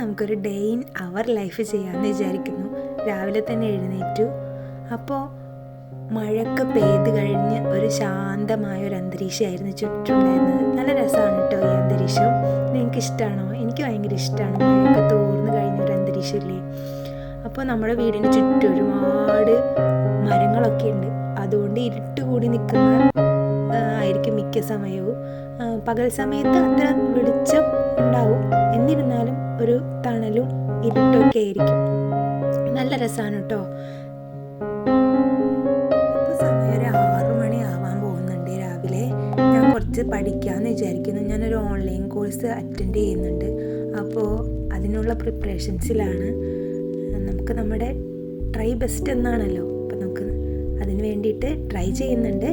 നമുക്കൊരു day in our life ചെയ്യാമെന്ന് വിചാരിക്കുന്നു. രാവിലെ തന്നെ എഴുന്നേറ്റു. അപ്പോൾ മഴയൊക്കെ പെയ്ത് കഴിഞ്ഞ് ഒരു ശാന്തമായ ഒരു അന്തരീക്ഷമായിരുന്നു ചുറ്റുണ്ടായിരുന്നത്. നല്ല രസമാണ് കേട്ടോ ഈ അന്തരീക്ഷം. നിങ്ങൾക്ക് ഇഷ്ടമാണോ? എനിക്ക് ഭയങ്കര ഇഷ്ടമാണ്. മഴയൊക്കെ തോർന്ന് കഴിഞ്ഞൊരു അന്തരീക്ഷമില്ലേ. അപ്പോൾ നമ്മുടെ വീടിന് ചുറ്റും ഒരുപാട് മരങ്ങളൊക്കെ ഉണ്ട്. അതുകൊണ്ട് ഇരുട്ട് കൂടി നിൽക്കുന്ന ആയിരിക്കും മിക്ക സമയവും. പകൽ സമയത്ത് അത്ര വെളിച്ചം ഉണ്ടാവും, എന്നിരുന്നാലും ഒരു തണലും ഇരുട്ടൊക്കെ ആയിരിക്കും. നല്ല രസമാണ് കേട്ടോ. ഇപ്പോൾ സമയം ഒരു 6 മണി ആവാൻ പോകുന്നുണ്ട് രാവിലെ. ഞാൻ കുറച്ച് പഠിക്കാമെന്ന് വിചാരിക്കുന്നു. ഞാനൊരു ഓൺലൈൻ കോഴ്സ് അറ്റൻഡ് ചെയ്യുന്നുണ്ട്. അപ്പോൾ അതിനുള്ള പ്രിപ്പറേഷൻസിലാണ്. നമുക്ക് നമ്മുടെ ട്രൈ ബെസ്റ്റ് എന്നാണല്ലോ. അപ്പോൾ നമുക്ക് അതിന് വേണ്ടിയിട്ട് ട്രൈ ചെയ്യുന്നുണ്ട്.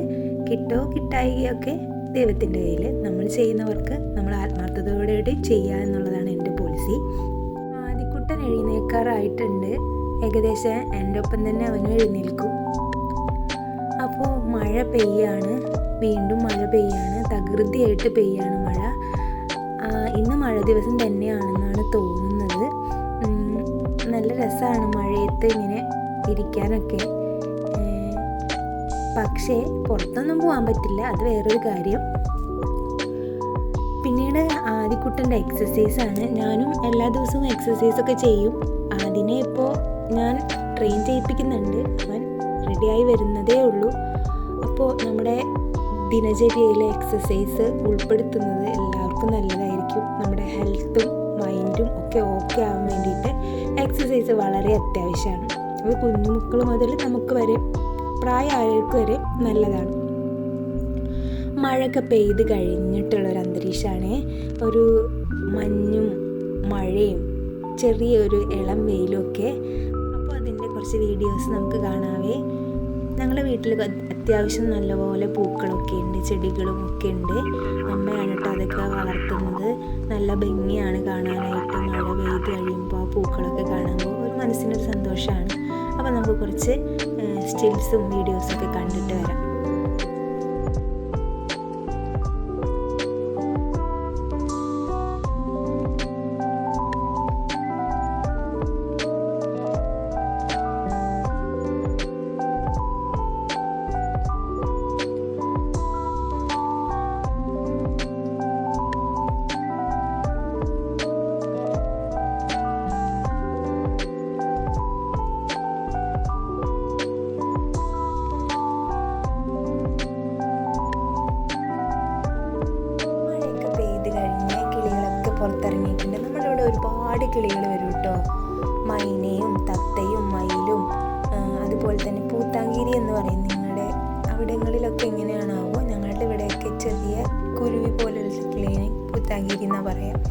കിട്ടോ കിട്ടായികയൊക്കെ ദൈവത്തിൻ്റെ കയ്യിൽ. നമ്മൾ ചെയ്യുന്നവർക്ക് നമ്മൾ ആത്മാർത്ഥതയോടെ ചെയ്യുക എന്നുള്ളതാണ് എൻ്റെ പോളിസി. ആദിക്കുട്ടൻ എഴുന്നേൽക്കാറായിട്ടുണ്ട്. ഏകദേശം എൻ്റെ ഒപ്പം തന്നെ അവനും എഴുന്നേൽക്കും. അപ്പോൾ മഴ പെയ്യാണ്, വീണ്ടും മഴ പെയ്യാണ്, തകൃതിയായിട്ട് പെയ്യാണ് മഴ. ഇന്ന് മഴ ദിവസം തന്നെയാണെന്നാണ് തോന്നുന്നത്. നല്ല രസമാണ് മഴയത്ത് ഇങ്ങനെ ഇരിക്കാനൊക്കെ. പക്ഷേ പുറത്തൊന്നും പോകാൻ പറ്റില്ല, അത് വേറൊരു കാര്യം. പിന്നീട് ആദിക്കുട്ടൻ്റെ എക്സസൈസാണ്. ഞാനും എല്ലാ ദിവസവും എക്സസൈസൊക്കെ ചെയ്യും. അതിനെ ഇപ്പോൾ ഞാൻ ട്രെയിൻ ചെയ്യിപ്പിക്കുന്നുണ്ട്. അവൻ റെഡിയായി വരുന്നതേ ഉള്ളൂ. അപ്പോൾ നമ്മുടെ ദിനചര്യയിലെ എക്സസൈസ് ഉൾപ്പെടുത്തുന്നത് എല്ലാവർക്കും നല്ലതായിരിക്കും. നമ്മുടെ ഹെൽത്തും മൈൻഡും ഒക്കെ ഓക്കെ ആവാൻ വേണ്ടിയിട്ട് എക്സസൈസ് വളരെ അത്യാവശ്യമാണ്. അത് കുഞ്ഞുമക്കൾ മുതൽ നമുക്ക് വരെ, പ്രായമായവർക്ക് വരെ നല്ലതാണ്. മഴയൊക്കെ പെയ്ത് കഴിഞ്ഞിട്ടുള്ളൊരു അന്തരീക്ഷമാണ്. ഒരു മഞ്ഞും മഴയും ചെറിയൊരു ഇളം വെയിലും ഒക്കെ. അപ്പോൾ അതിൻ്റെ കുറച്ച് വീഡിയോസ് നമുക്ക് കാണാവേ. ഞങ്ങളുടെ വീട്ടിൽ അത്യാവശ്യം നല്ലപോലെ പൂക്കളൊക്കെ ഉണ്ട്, ചെടികളും ഒക്കെ ഉണ്ട്. അമ്മയാണ് കേട്ടോ അതൊക്കെ വളർത്തുന്നത്. നല്ല ഭംഗിയാണ് കാണാനായിട്ട്. മഴ പെയ്ത് കഴിയുമ്പോൾ ആ പൂക്കളൊക്കെ കാണുമ്പോൾ ഒരു മനസ്സിനൊരു സന്തോഷമാണ്. അപ്പോൾ നമുക്ക് കുറച്ച് സ്റ്റിൽസും വീഡിയോസൊക്കെ കണ്ടിട്ട് വരാം. പുറത്തിറങ്ങിയിട്ടുണ്ട്. നമ്മളിവിടെ ഒരുപാട് കിളികൾ വരും കേട്ടോ. മൈനയും തത്തയും മയിലും അതുപോലെ തന്നെ പൂത്താങ്കിരി എന്ന് പറയും. നിങ്ങളുടെ അവിടങ്ങളിലൊക്കെ എങ്ങനെയാണാവോ? ഞങ്ങളുടെ ഇവിടെയൊക്കെ ചെറിയ കുരുവി പോലുള്ള കിളിയെ പൂത്താങ്കിരി എന്നാണ് പറയുക.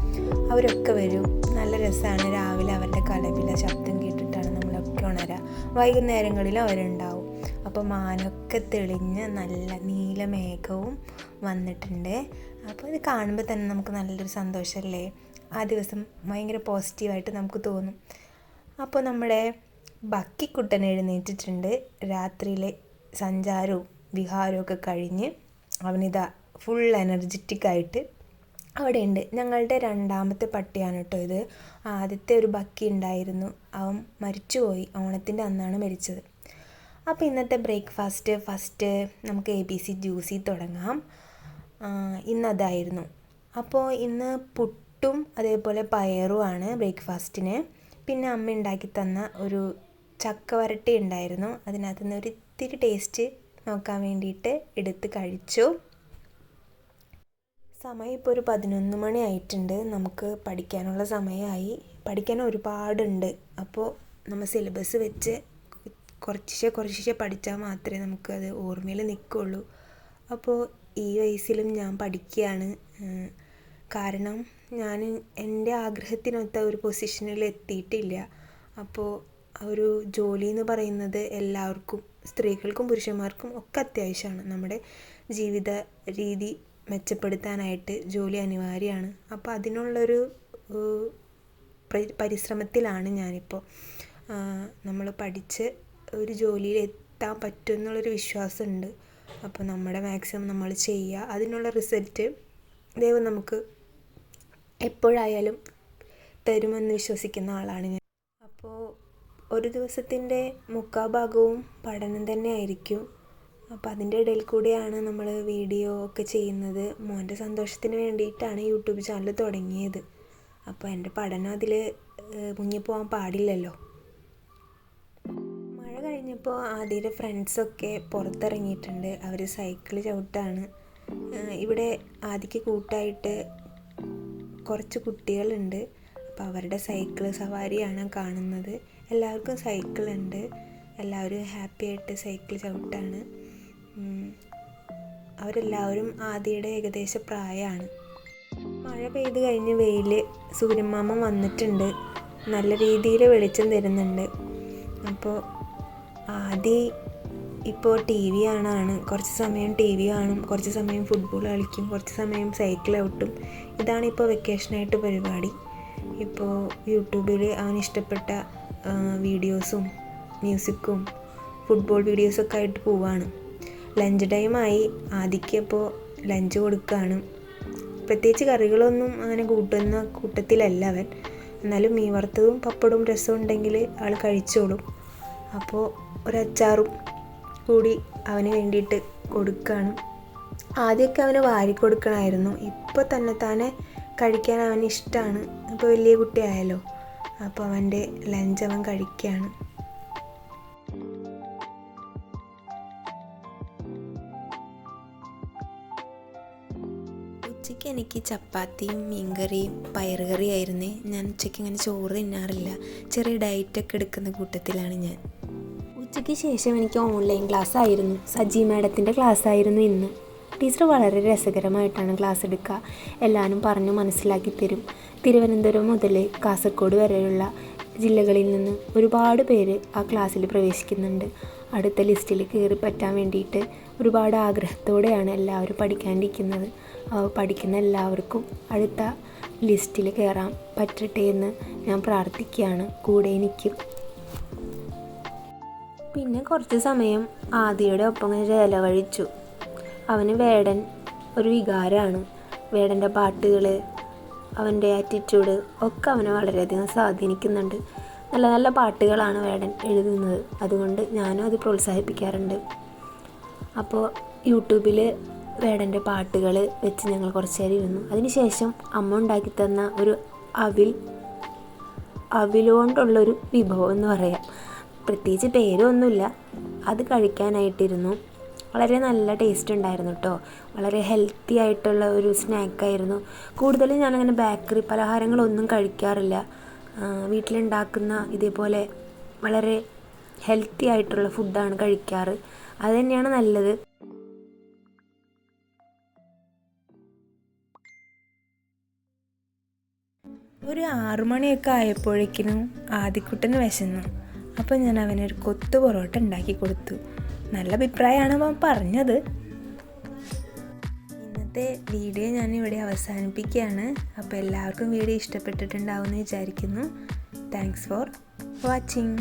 അവരൊക്കെ വരും. നല്ല രസമാണ്. രാവിലെ അവരുടെ കലപില ശബ്ദം കേട്ടിട്ടാണ് നമ്മളൊക്കെ ഉണരുക. വൈകുന്നേരങ്ങളിലും അവരുണ്ടാവും. അപ്പോൾ മാനൊക്കെ തെളിഞ്ഞ് നല്ല നീലമേഘവും വന്നിട്ടുണ്ട്. അപ്പോൾ ഇത് കാണുമ്പോൾ തന്നെ നമുക്ക് നല്ലൊരു സന്തോഷമല്ലേ? ആ ദിവസം ഭയങ്കര പോസിറ്റീവായിട്ട് നമുക്ക് തോന്നും. അപ്പോൾ നമ്മുടെ ബക്കിക്കുട്ടൻ എഴുന്നേറ്റിട്ടുണ്ട്. രാത്രിയിലെ സഞ്ചാരവും വിഹാരവും ഒക്കെ കഴിഞ്ഞ് അവനിതാ ഫുൾ എനർജറ്റിക്കായിട്ട് അവിടെ ഉണ്ട്. ഞങ്ങളുടെ രണ്ടാമത്തെ പട്ടിയാണ് കേട്ടോ ഇത്. ആദ്യത്തെ ഒരു ബക്കി ഉണ്ടായിരുന്നു, അവൻ മരിച്ചുപോയി. ഓണത്തിൻ്റെ അന്നാണ് മരിച്ചത്. അപ്പോൾ ഇന്നത്തെ ബ്രേക്ക്ഫാസ്റ്റ് ഫസ്റ്റ് നമുക്ക് ABC ജ്യൂസി തുടങ്ങാം. ഇന്നതായിരുന്നു. അപ്പോൾ ഇന്ന് പുട്ടും അതേപോലെ പയറുമാണ് ബ്രേക്ക്ഫാസ്റ്റിന്. പിന്നെ അമ്മ ഉണ്ടാക്കി തന്ന ഒരു ചക്ക വരട്ടി ഉണ്ടായിരുന്നു. അതിനകത്ത് നിന്ന് ഒരു ഇത്തിരി ടേസ്റ്റ് നോക്കാൻ വേണ്ടിയിട്ട് എടുത്ത് കഴിച്ചു. സമയം ഇപ്പോൾ ഒരു 11 മണി ആയിട്ടുണ്ട്. നമുക്ക് പഠിക്കാനുള്ള സമയമായി. പഠിക്കാൻ ഒരുപാടുണ്ട്. അപ്പോൾ നമ്മൾ സിലബസ് വെച്ച് കുറച്ച് പഠിച്ചാൽ മാത്രമേ നമുക്കത് ഓർമ്മയിൽ നിൽക്കുള്ളൂ. അപ്പോൾ ഈ വയസ്സിലും ഞാൻ പഠിക്കുകയാണ്. കാരണം ഞാൻ എൻ്റെ ആഗ്രഹത്തിനൊത്ത ഒരു പൊസിഷനിൽ എത്തിയിട്ടില്ല. അപ്പോൾ ഒരു ജോലി എന്ന് പറയുന്നത് എല്ലാവർക്കും, സ്ത്രീകൾക്കും പുരുഷന്മാർക്കും ഒക്കെ അത്യാവശ്യമാണ്. നമ്മുടെ ജീവിത രീതി മെച്ചപ്പെടുത്താനായിട്ട് ജോലി അനിവാര്യമാണ്. അപ്പോൾ അതിനുള്ളൊരു പരിശ്രമത്തിലാണ് ഞാനിപ്പോൾ. നമ്മൾ പഠിച്ച് ഒരു ജോലിയിൽ എത്താൻ പറ്റും എന്നുള്ളൊരു വിശ്വാസമുണ്ട്. അപ്പോൾ നമ്മുടെ മാക്സിമം നമ്മൾ ചെയ്യുക. അതിനുള്ള റിസൾട്ട് ദൈവം നമുക്ക് എപ്പോഴായാലും തരുമെന്ന് വിശ്വസിക്കുന്ന ആളാണ് ഞാൻ. അപ്പോൾ ഒരു ദിവസത്തിൻ്റെ മുക്കാൽ ഭാഗവും പഠനം തന്നെ ആയിരിക്കും. അപ്പോൾ അതിൻ്റെ ഇടയിൽ കൂടിയാണ് നമ്മൾ വീഡിയോ ഒക്കെ ചെയ്യുന്നത്. മോൻ്റെ സന്തോഷത്തിന് വേണ്ടിയിട്ടാണ് യൂട്യൂബ് ചാനൽ തുടങ്ങിയത്. അപ്പോൾ എൻ്റെ പഠനം അതിൽ മുങ്ങിപ്പോകാൻ പാടില്ലല്ലോ. മഴ കഴിഞ്ഞപ്പോൾ ആദ്യയുടെ ഫ്രണ്ട്സൊക്കെ പുറത്തിറങ്ങിയിട്ടുണ്ട്. അവർ സൈക്കിൾ ചവിട്ടാണ്. ഇവിടെ ആദ്യക്ക് കൂട്ടായിട്ട് കുറച്ച് കുട്ടികളുണ്ട്. അപ്പോൾ അവരുടെ സൈക്കിൾ സവാരിയാണ് കാണുന്നത്. എല്ലാവർക്കും സൈക്കിളുണ്ട്. എല്ലാവരും ഹാപ്പി ആയിട്ട് സൈക്കിൾ ചവിട്ടാണ്. അവരെല്ലാവരും ആദ്യയുടെ ഏകദേശ പ്രായമാണ്. മഴ പെയ്ത് കഴിഞ്ഞ് സൂര്യമാമൻ വന്നിട്ടുണ്ട്. നല്ല രീതിയിൽ വെളിച്ചം തരുന്നുണ്ട്. അപ്പോൾ ഇപ്പോൾ ടി വി കാണാണ്. കുറച്ച് സമയം ടി വി കാണും, കുറച്ച് സമയം ഫുട്ബോൾ കളിക്കും, കുറച്ച് സമയം സൈക്കിൾ ഔട്ടും. ഇതാണിപ്പോൾ വെക്കേഷനായിട്ട് പരിപാടി. ഇപ്പോൾ യൂട്യൂബിൽ അവനിഷ്ടപ്പെട്ട വീഡിയോസും മ്യൂസിക്കും ഫുട്ബോൾ വീഡിയോസൊക്കെ ആയിട്ട് പോവാണ്. ലഞ്ച് ടൈമായി. ആദ്യക്കപ്പോൾ ലഞ്ച് കൊടുക്കുകയാണ്. പ്രത്യേകിച്ച് കറികളൊന്നും അങ്ങനെ കൂട്ടുന്ന കൂട്ടത്തിലല്ല അവൻ. എന്നാലും മീൻ വറുത്തതും പപ്പടവും രസവും ഉണ്ടെങ്കിൽ ആൾ കഴിച്ചോളും. അപ്പോൾ ഒരച്ചാറും കൂടി അവന് വേണ്ടിയിട്ട് കൊടുക്കുകയാണ്. ആദ്യമൊക്കെ അവന് വാരി കൊടുക്കണമായിരുന്നു. ഇപ്പോൾ തന്നെ കഴിക്കാൻ അവന് ഇഷ്ടമാണ്. ഇപ്പോൾ വലിയ കുട്ടിയായല്ലോ. അപ്പോൾ അവൻ്റെ ലഞ്ച് അവൻ കഴിക്കുകയാണ്. ഉച്ചയ്ക്ക് എനിക്ക് ചപ്പാത്തിയും മീൻകറിയും പയറുകറിയായിരുന്നേ. ഞാൻ ഉച്ചയ്ക്ക് ഇങ്ങനെ ചോറ് തിന്നാറില്ല. ചെറിയ ഡയറ്റൊക്കെ എടുക്കുന്ന കൂട്ടത്തിലാണ് ഞാൻ. ഉച്ചയ്ക്ക് ശേഷം എനിക്ക് ഓൺലൈൻ ക്ലാസ് ആയിരുന്നു. സജി മാഡത്തിൻ്റെ ക്ലാസ് ആയിരുന്നു ഇന്ന്. ടീച്ചർ വളരെ രസകരമായിട്ടാണ് ക്ലാസ് എടുക്കുക. എല്ലാവരും പറഞ്ഞു മനസ്സിലാക്കി തരും. തിരുവനന്തപുരം മുതൽ കാസർഗോഡ് വരെയുള്ള ജില്ലകളിൽ നിന്ന് ഒരുപാട് പേര് ആ ക്ലാസ്സിൽ പ്രവേശിക്കുന്നുണ്ട്. അടുത്ത ലിസ്റ്റിൽ കയറി പറ്റാൻ വേണ്ടിയിട്ട് ഒരുപാട് ആഗ്രഹത്തോടെയാണ് എല്ലാവരും പഠിക്കാണ്ടിരിക്കുന്നത്. പഠിക്കുന്ന എല്ലാവർക്കും അടുത്ത ലിസ്റ്റിൽ കയറാൻ പറ്റട്ടെ എന്ന് ഞാൻ പ്രാർത്ഥിക്കുകയാണ്. കൂടെ എനിക്കും. പിന്നെ കുറച്ച് സമയം ആദിയുടെ ഒപ്പം ചെലവഴിച്ചു. അവന് വേടൻ ഒരു വികാരമാണ്. വേടൻ്റെ പാട്ടുകൾ, അവൻ്റെ ആറ്റിറ്റ്യൂഡ് ഒക്കെ അവനെ വളരെയധികം സ്വാധീനിക്കുന്നുണ്ട്. നല്ല നല്ല പാട്ടുകളാണ് വേടൻ എഴുതുന്നത്. അതുകൊണ്ട് ഞാനും അത് പ്രോത്സാഹിപ്പിക്കാറുണ്ട്. അപ്പോൾ യൂട്യൂബിൽ വേടൻ്റെ പാട്ടുകൾ വെച്ച് ഞങ്ങൾ കുറച്ച് നേരം ഇരുന്നു. അതിനുശേഷം അമ്മ ഉണ്ടാക്കി തന്ന ഒരു അവിലുകൊണ്ടുള്ളൊരു വിഭവം എന്ന് പറയാം. പ്രത്യേകിച്ച് പേരൊന്നുമില്ല. അത് കഴിക്കാനായിട്ടിരുന്നു. വളരെ നല്ല ടേസ്റ്റ് ഉണ്ടായിരുന്നു കേട്ടോ. വളരെ ഹെൽത്തി ആയിട്ടുള്ള ഒരു സ്നാക്കായിരുന്നു. കൂടുതലും ഞാനങ്ങനെ ബേക്കറി പലഹാരങ്ങളൊന്നും കഴിക്കാറില്ല. വീട്ടിലുണ്ടാക്കുന്ന ഇതേപോലെ വളരെ ഹെൽത്തി ആയിട്ടുള്ള ഫുഡാണ് കഴിക്കാറ്. അത് തന്നെയാണ് നല്ലത്. ഒരു 6 മണിയൊക്കെ ആയപ്പോഴേക്കിനും ആദിക്കുട്ടന് വിശന്നു. അപ്പോൾ ഞാൻ അവനൊരു കൊത്തു പൊറോട്ട ഉണ്ടാക്കി കൊടുത്തു. നല്ല അഭിപ്രായമാണ് അവൻ പറഞ്ഞത്. ഇന്നത്തെ വീഡിയോ ഞാനിവിടെ അവസാനിപ്പിക്കുകയാണ്. അപ്പോൾ എല്ലാവർക്കും വീഡിയോ ഇഷ്ടപ്പെട്ടിട്ടുണ്ടാവുമെന്ന് വിചാരിക്കുന്നു. Thanks for watching.